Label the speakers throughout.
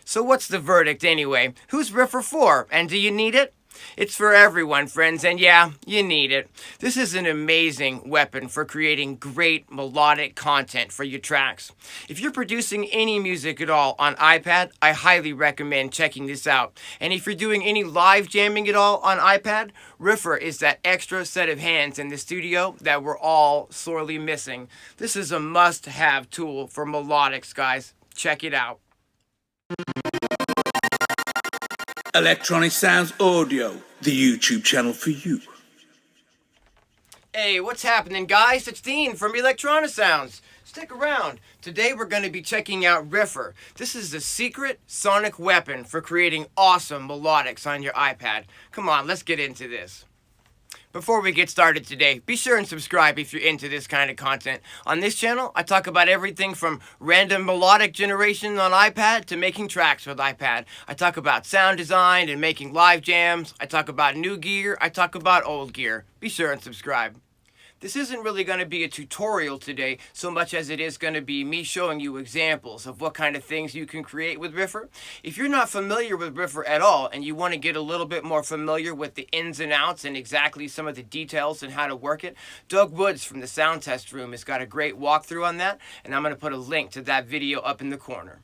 Speaker 1: So what's the verdict anyway? Who's Riffer for? And do you need it? It's for everyone, friends, and yeah, you need it. This is an amazing weapon for creating great melodic content for your tracks. If you're producing any music at all on iPad, I highly recommend checking this out. And if you're doing any live jamming at all on iPad, Riffer is that extra set of hands in the studio that we're all sorely missing. This is a must-have tool for melodics, guys. Check it out.
Speaker 2: Electronisounds Audio, the YouTube channel for you.
Speaker 1: Hey, what's happening, guys? It's Dean from Electronisounds. Stick around. Today we're going to be checking out Riffer. This is the secret sonic weapon for creating awesome melodics on your iPad. Come on, let's get into this. Before we get started today, be sure and subscribe if you're into this kind of content. On this channel, I talk about everything from random melodic generation on iPad to making tracks with iPad. I talk about sound design and making live jams. I talk about new gear. I talk about old gear. Be sure and subscribe. This isn't really going to be a tutorial today so much as it is going to be me showing you examples of what kind of things you can create with Riffer. If you're not familiar with Riffer at all and you want to get a little bit more familiar with the ins and outs and exactly some of the details and how to work it, Doug Woods from the Sound Test Room has got a great walkthrough on that, and I'm going to put a link to that video up in the corner.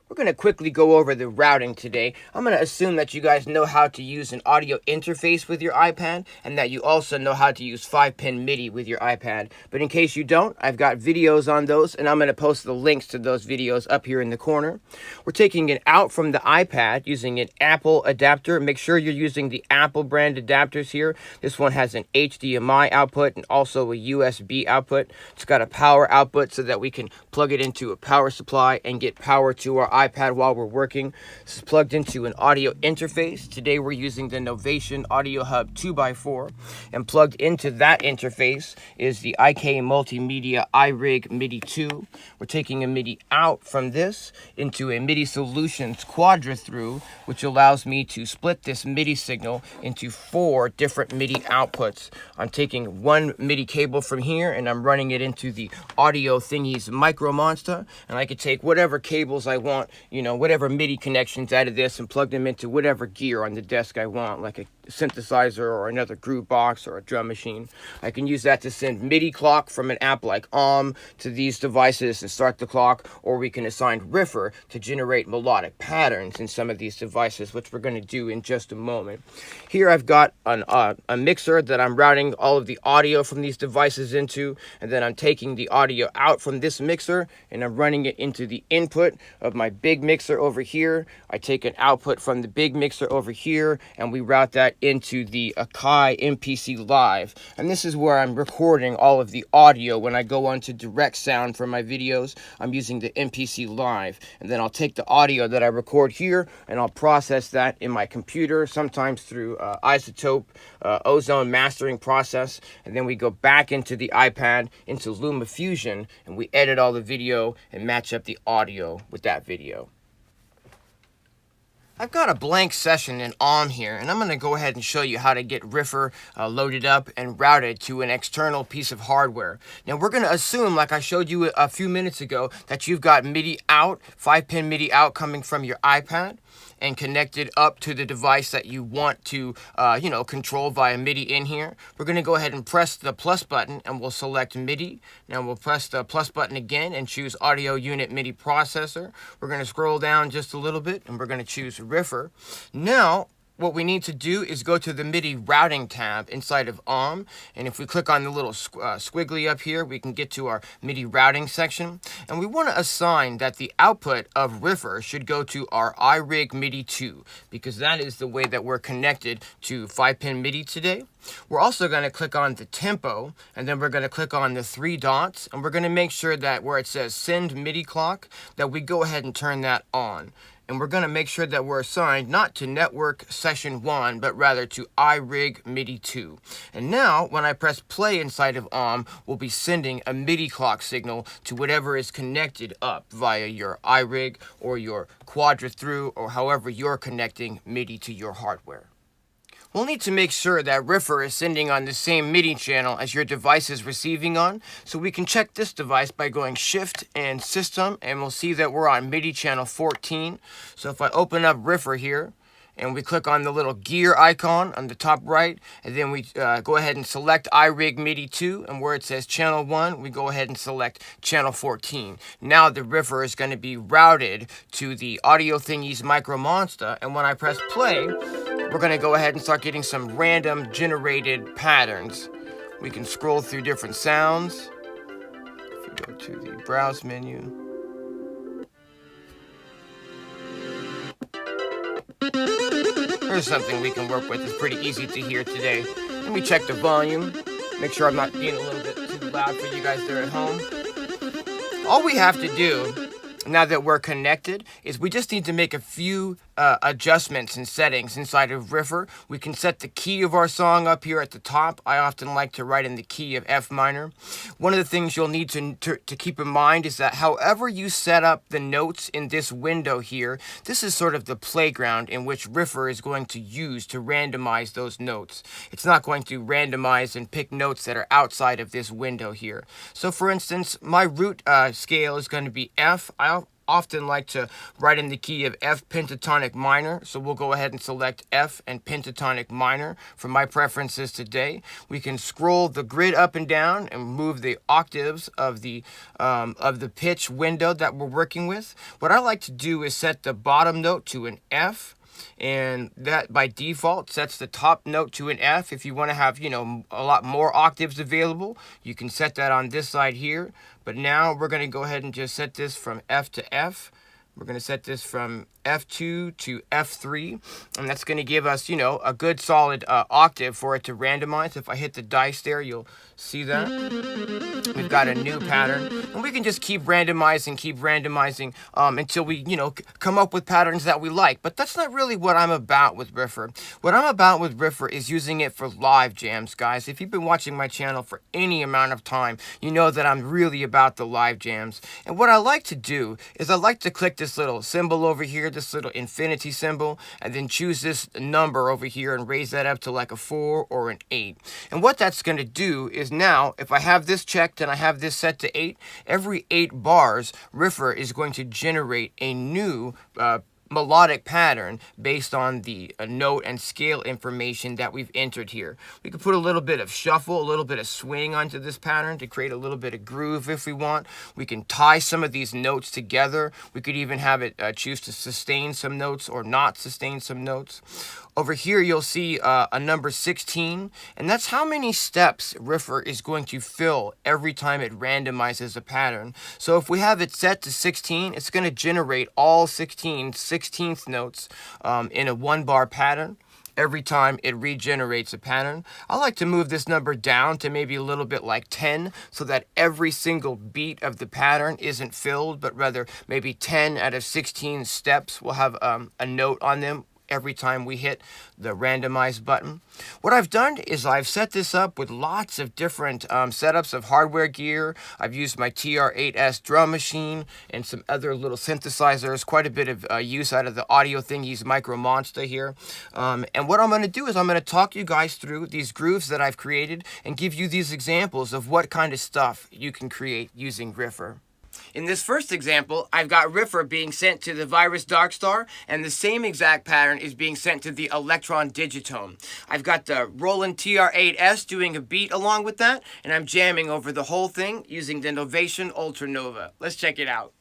Speaker 1: We're going to quickly go over the routing today. I'm going to assume that you guys know how to use an audio interface with your iPad and that you also know how to use 5-pin MIDI with your iPad. But in case you don't, I've got videos on those and I'm going to post the links to those videos up here in the corner. We're taking it out from the iPad using an Apple adapter. Make sure you're using the Apple brand adapters here. This one has an HDMI output and also a USB output. It's got a power output so that we can plug it into a power supply and get power to our iPad while we're working. This is plugged into an audio interface. Today we're using the Novation Audio Hub 2x4, and plugged into that interface is the IK Multimedia iRig MIDI 2. We're taking a MIDI out from this into a MIDI Solutions Quadra through, which allows me to split this MIDI signal into 4 different MIDI outputs. I'm taking one MIDI cable from here and I'm running it into the Audio Thingies Micro Monster, and I could take whatever cables I want, whatever MIDI connections out of this and plug them into whatever gear on the desk I want, like a synthesizer or another groove box or a drum machine. I can use that to send MIDI clock from an app like to these devices and start the clock, or we can assign Riffer to generate melodic patterns in some of these devices, which we're going to do in just a moment. Here I've got a mixer that I'm routing all of the audio from these devices into, and then I'm taking the audio out from this mixer and I'm running it into the input of my big mixer over here. I take an output from the big mixer over here and we route that into the Akai MPC Live, and this is where I'm recording all of the audio. When I go onto direct sound for my videos, I'm using the MPC Live, and then I'll take the audio that I record here and I'll process that in my computer, sometimes through Isotope Ozone mastering process, and then we go back into the iPad into LumaFusion and we edit all the video and match up the audio with that video. I've got a blank session in here, and I'm going to go ahead and show you how to get Riffer loaded up and routed to an external piece of hardware. Now we're going to assume, like I showed you a few minutes ago, that you've got MIDI out, 5-pin MIDI out coming from your iPad and connected up to the device that you want to, control via MIDI in here. We're going to go ahead and press the plus button and we'll select MIDI. Now we'll press the plus button again and choose Audio Unit MIDI Processor. We're going to scroll down just a little bit and we're going to choose Riffer. Now, what we need to do is go to the MIDI routing tab inside of and if we click on the little squiggly up here, we can get to our MIDI routing section, and we want to assign that the output of Riffer should go to our iRig MIDI 2, because that is the way that we're connected to 5-pin MIDI today. We're also going to click on the tempo, and then we're going to click on the 3 dots, and we're going to make sure that where it says send MIDI clock, that we go ahead and turn that on. And we're going to make sure that we're assigned not to network session 1, but rather to iRig MIDI 2. And now, when I press play inside of we'll be sending a MIDI clock signal to whatever is connected up via your iRig or your Quadra through, or however you're connecting MIDI to your hardware. We'll need to make sure that Riffer is sending on the same MIDI channel as your device is receiving on, so we can check this device by going Shift and System, and we'll see that we're on MIDI channel 14. So if I open up Riffer here, and we click on the little gear icon on the top right, and then we go ahead and select iRig MIDI 2, and where it says channel 1, we go ahead and select channel 14. Now the Riffer is going to be routed to the Audio Thingies Micro Monster, and when I press play, we're going to go ahead and start getting some random generated patterns. We can scroll through different sounds. If you go to the browse menu, here's something we can work with. It's pretty easy to hear today. Let me check the volume. Make sure I'm not being a little bit too loud for you guys there at home. All we have to do, now that we're connected, is we just need to make a few adjustments and settings inside of Riffer. We can set the key of our song up here at the top. I often like to write in the key of F minor. One of the things you'll need to keep in mind is that however you set up the notes in this window here, this is sort of the playground in which Riffer is going to use to randomize those notes. It's not going to randomize and pick notes that are outside of this window here. So for instance, my root scale is going to be F. I often like to write in the key of F pentatonic minor, so we'll go ahead and select F and pentatonic minor for my preferences today. We can scroll the grid up and down and move the octaves of the pitch window that we're working with. What I like to do is set the bottom note to an F, and that by default sets the top note to an F. If you want to have, a lot more octaves available, you can set that on this side here. But now we're going to go ahead and just set this from F to F. We're going to set this from F2 to F3, and that's going to give us, a good solid octave for it to randomize. If I hit the dice there, you'll see that. We've got a new pattern, and we can just keep randomizing until we, come up with patterns that we like. But that's not really what I'm about with Riffer. What I'm about with Riffer is using it for live jams, guys. If you've been watching my channel for any amount of time, you know that I'm really about the live jams. And what I like to do is I like to click this little symbol over here, this little infinity symbol, and then choose this number over here and raise that up to like a 4 or an 8. And what that's going to do is now, if I have this checked and I have this set to 8, every 8 bars, Riffer is going to generate a new melodic pattern based on the note and scale information that we've entered here. We could put a little bit of shuffle, a little bit of swing onto this pattern to create a little bit of groove if we want. We can tie some of these notes together. We could even have it choose to sustain some notes or not sustain some notes. Over here, you'll see a number 16, and that's how many steps Riffer is going to fill every time it randomizes a pattern. So if we have it set to 16, it's going to generate all 16th notes in a 1-bar pattern every time it regenerates a pattern. I like to move this number down to maybe a little bit like 10, so that every single beat of the pattern isn't filled, but rather maybe 10 out of 16 steps will have a note on them every time we hit the randomize button. What I've done is I've set this up with lots of different setups of hardware gear. I've used my TR-8S drum machine and some other little synthesizers, quite a bit of use out of the Audio Thingies Micro Monster here. And what I'm going to do is I'm going to talk you guys through these grooves that I've created and give you these examples of what kind of stuff you can create using Riffer. In this first example, I've got Riffer being sent to the Virus Darkstar, and the same exact pattern is being sent to the Electron Digitone. I've got the Roland TR-8S doing a beat along with that, and I'm jamming over the whole thing using the Novation Ultranova. Let's check it out.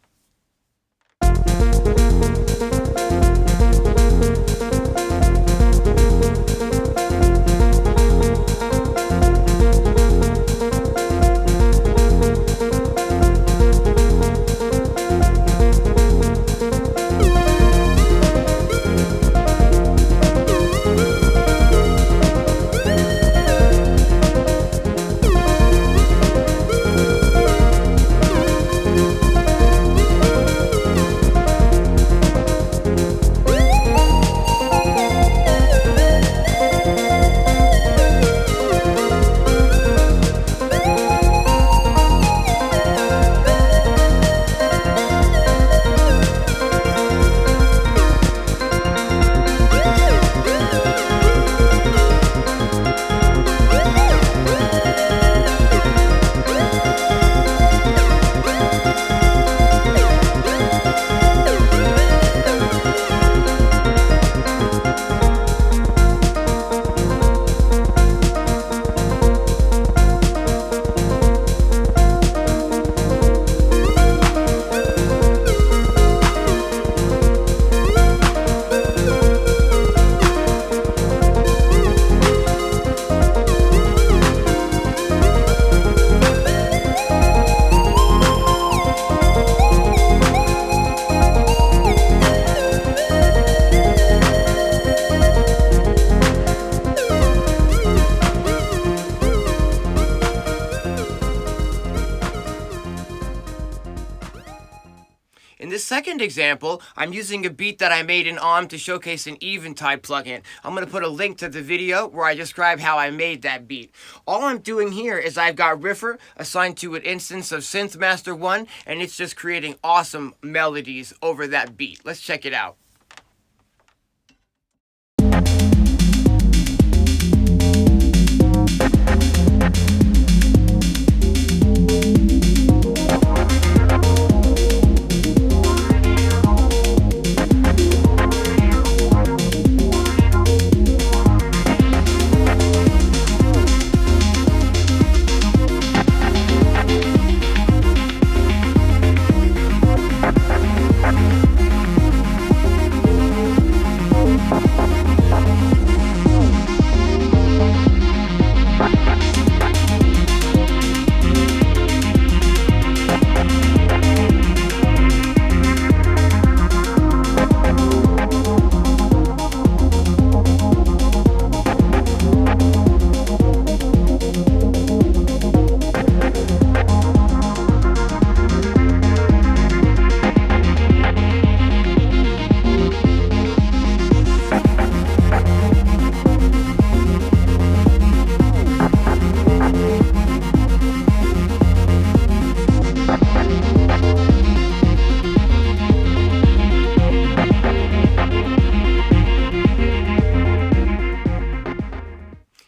Speaker 1: second example, I'm using a beat that I made in AUM to showcase an Eventide plugin. I'm going to put a link to the video where I describe how I made that beat. All I'm doing here is I've got Riffer assigned to an instance of Synthmaster 1, and it's just creating awesome melodies over that beat. Let's check it out.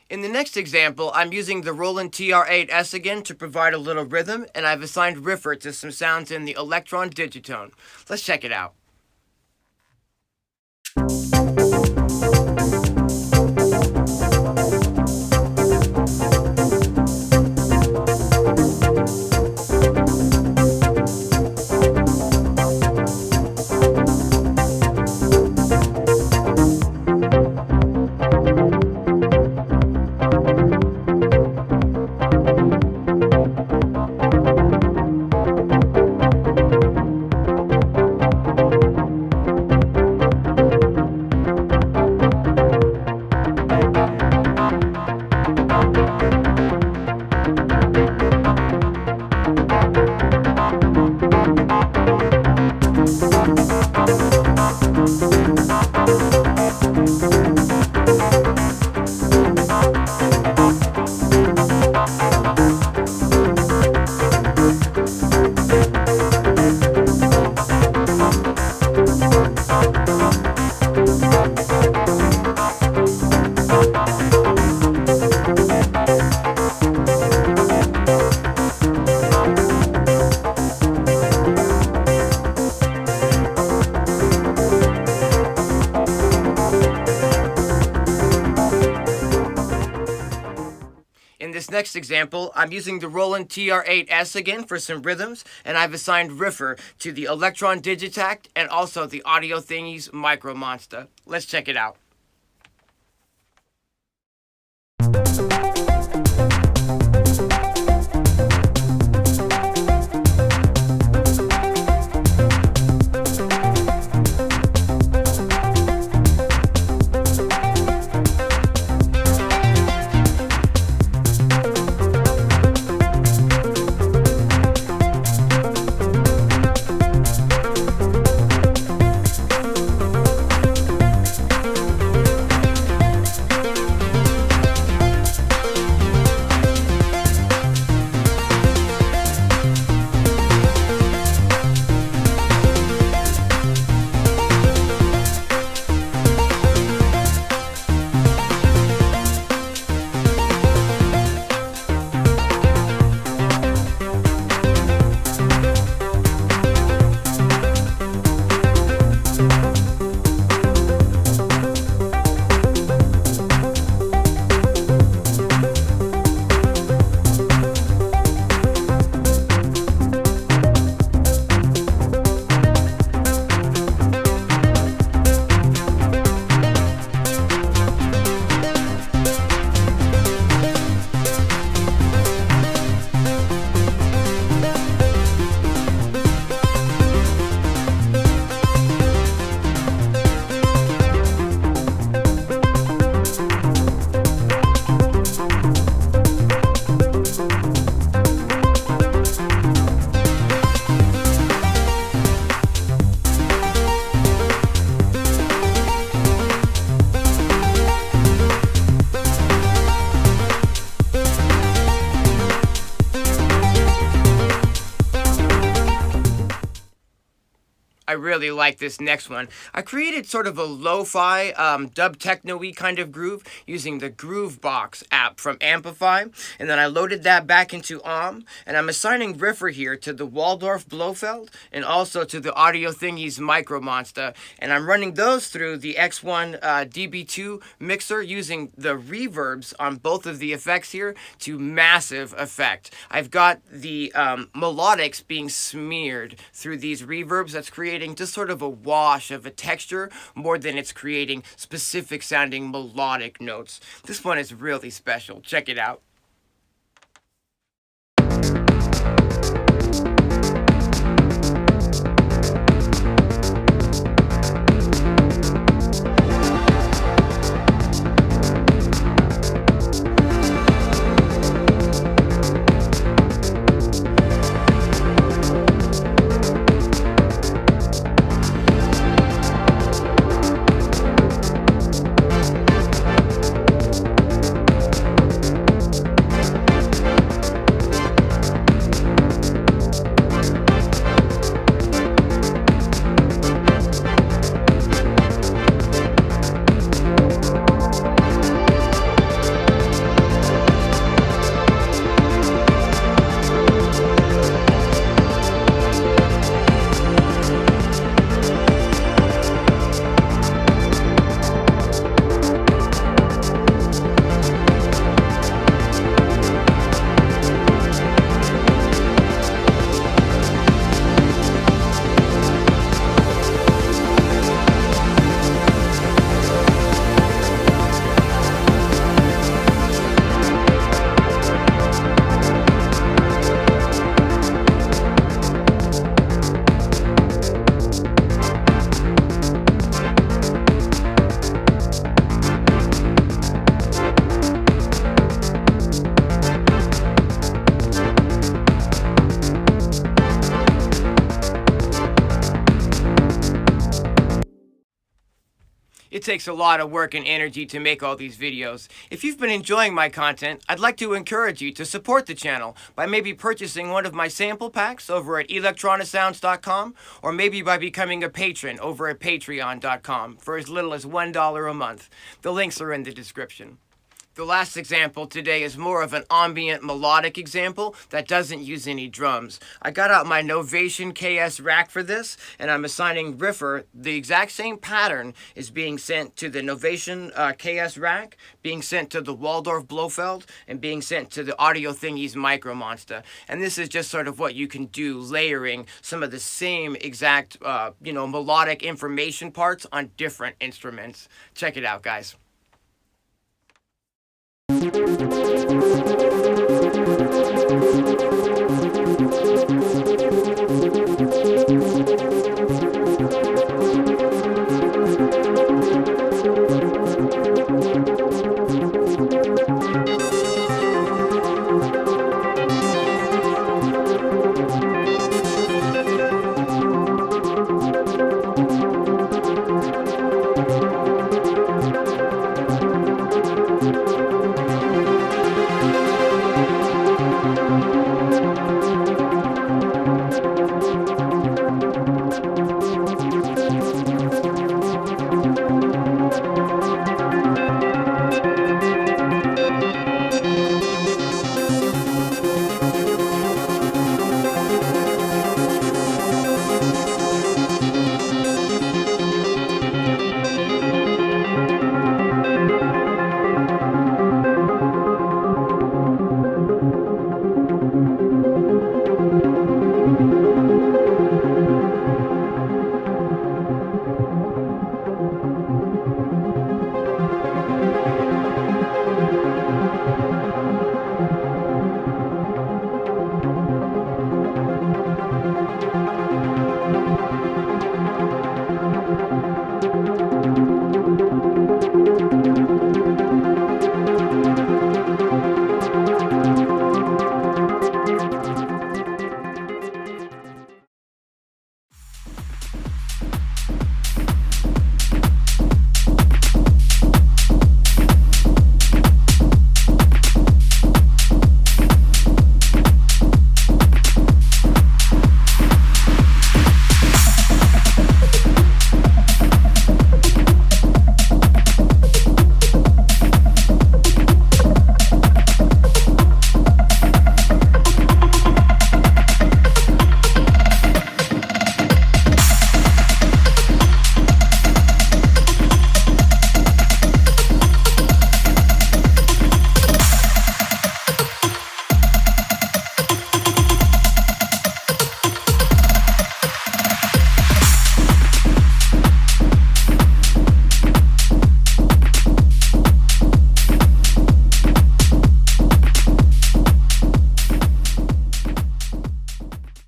Speaker 1: In the next example, I'm using the Roland TR-8S again to provide a little rhythm, and I've assigned Riffer to some sounds in the Electron digitone. Let's check it out. In this next example, I'm using the Roland TR-8S again for some rhythms, and I've assigned Riffer to the Electron Digitact and also the Audio Thingies Micro Monster. Let's check it out. I really like this next one. I created sort of a lo-fi, dub techno-y kind of groove using the Groovebox app from Amplify, and then I loaded that back into and I'm assigning Riffer here to the Waldorf Blofeld and also to the Audio Thingies Micro Monster, and I'm running those through the X1 DB2 mixer using the reverbs on both of the effects here to massive effect. I've got the melodics being smeared through these reverbs. That's creating just sort of a wash of a texture more than it's creating specific sounding melodic notes. This one is really special. Check it out. It takes a lot of work and energy to make all these videos. If you've been enjoying my content, I'd like to encourage you to support the channel by maybe purchasing one of my sample packs over at Electronisounds.com, or maybe by becoming a patron over at Patreon.com for as little as $1 a month. The links are in the description. The last example today is more of an ambient melodic example that doesn't use any drums. I got out my Novation KS rack for this, and I'm assigning Riffer the exact same pattern is being sent to the Novation KS rack, being sent to the Waldorf Blofeld, and being sent to the Audio Thingies Micro Monster. And this is just sort of what you can do, layering some of the same exact, melodic information parts on different instruments. Check it out, guys.